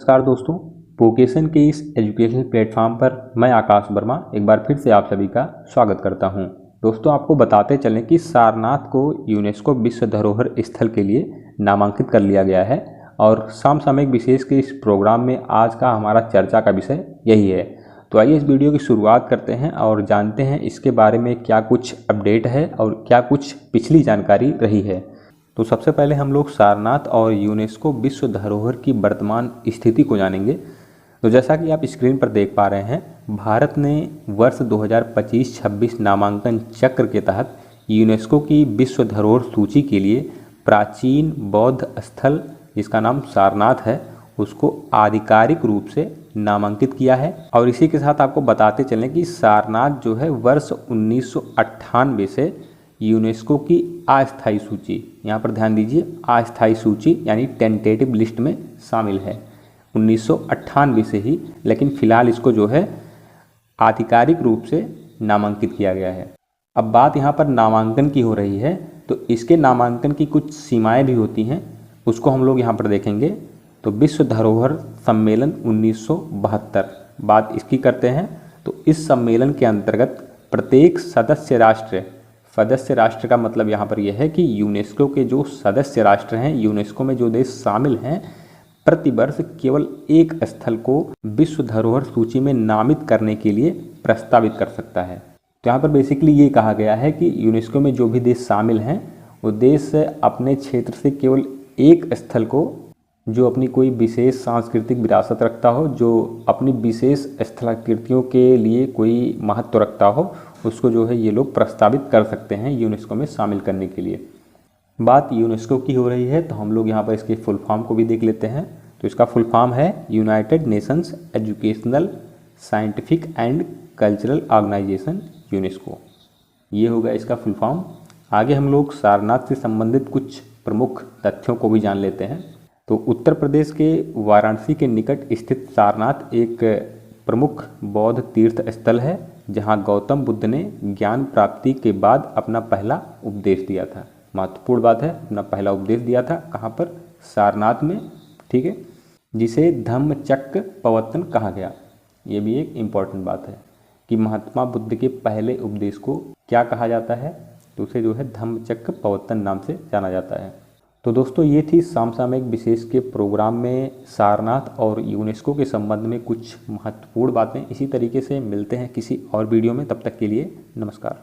नमस्कार दोस्तों, वोकेशन के इस एजुकेशनल प्लेटफॉर्म पर मैं आकाश वर्मा एक बार फिर से आप सभी का स्वागत करता हूं। दोस्तों, आपको बताते चलें कि सारनाथ को यूनेस्को विश्व धरोहर स्थल के लिए नामांकित कर लिया गया है और समसामयिक विशेष के इस प्रोग्राम में आज का हमारा चर्चा का विषय यही है। तो आइए इस वीडियो की शुरुआत करते हैं और जानते हैं इसके बारे में क्या कुछ अपडेट है और क्या कुछ पिछली जानकारी रही है। तो सबसे पहले हम लोग सारनाथ और यूनेस्को विश्व धरोहर की वर्तमान स्थिति को जानेंगे। तो जैसा कि आप स्क्रीन पर देख पा रहे हैं, भारत ने वर्ष 2025-26 नामांकन चक्र के तहत यूनेस्को की विश्व धरोहर सूची के लिए प्राचीन बौद्ध स्थल जिसका नाम सारनाथ है उसको आधिकारिक रूप से नामांकित किया है। और इसी के साथ आपको बताते चलें कि सारनाथ जो है वर्ष 1998 से यूनेस्को की अस्थायी सूची, यहाँ पर ध्यान दीजिए, अस्थायी सूची यानी टेंटेटिव लिस्ट में शामिल है 1998 से ही, लेकिन फिलहाल इसको जो है आधिकारिक रूप से नामांकित किया गया है। अब बात यहाँ पर नामांकन की हो रही है, तो इसके नामांकन की कुछ सीमाएं भी होती हैं, उसको हम लोग यहाँ पर देखेंगे। तो विश्व धरोहर सम्मेलन 1972 बात इसकी करते हैं। तो इस सम्मेलन के अंतर्गत प्रत्येक सदस्य राष्ट्र का मतलब यहाँ पर यह है कि यूनेस्को के जो सदस्य राष्ट्र हैं, यूनेस्को में जो देश शामिल हैं, प्रतिवर्ष केवल एक स्थल को विश्व धरोहर सूची में नामित करने के लिए प्रस्तावित कर सकता है। तो यहाँ पर बेसिकली ये कहा गया है कि यूनेस्को में जो भी देश शामिल हैं वो देश अपने क्षेत्र से केवल एक स्थल को, जो अपनी कोई विशेष सांस्कृतिक विरासत रखता हो, जो अपनी विशेष स्थलाकृतियों के लिए कोई महत्व रखता हो, उसको जो है ये लोग प्रस्तावित कर सकते हैं यूनेस्को में शामिल करने के लिए। बात यूनेस्को की हो रही है तो हम लोग यहाँ पर इसके फुल फॉर्म को भी देख लेते हैं। तो इसका फुल फॉर्म है United Nations Educational, Scientific and Cultural Organization UNESCO, ये होगा इसका फुल फॉर्म। आगे हम लोग सारनाथ से संबंधित कुछ प्रमुख तथ्यों को भी जान लेते हैं। तो उत्तर प्रदेश के वाराणसी के निकट स्थित सारनाथ एक प्रमुख बौद्ध तीर्थ स्थल है, जहां गौतम बुद्ध ने ज्ञान प्राप्ति के बाद अपना पहला उपदेश दिया था। महत्वपूर्ण बात है, अपना पहला उपदेश दिया था कहां पर? सारनाथ में, ठीक है, जिसे धम्मचक्र प्रवर्तन कहा गया। ये भी एक इम्पॉर्टेंट बात है कि महात्मा बुद्ध के पहले उपदेश को क्या कहा जाता है? तो उसे जो है धम्मचक्र प्रवर्तन नाम से जाना जाता है। तो दोस्तों, ये थी समसामयिक विशेष के प्रोग्राम में सारनाथ और यूनेस्को के संबंध में कुछ महत्वपूर्ण बातें। इसी तरीके से मिलते हैं किसी और वीडियो में, तब तक के लिए नमस्कार।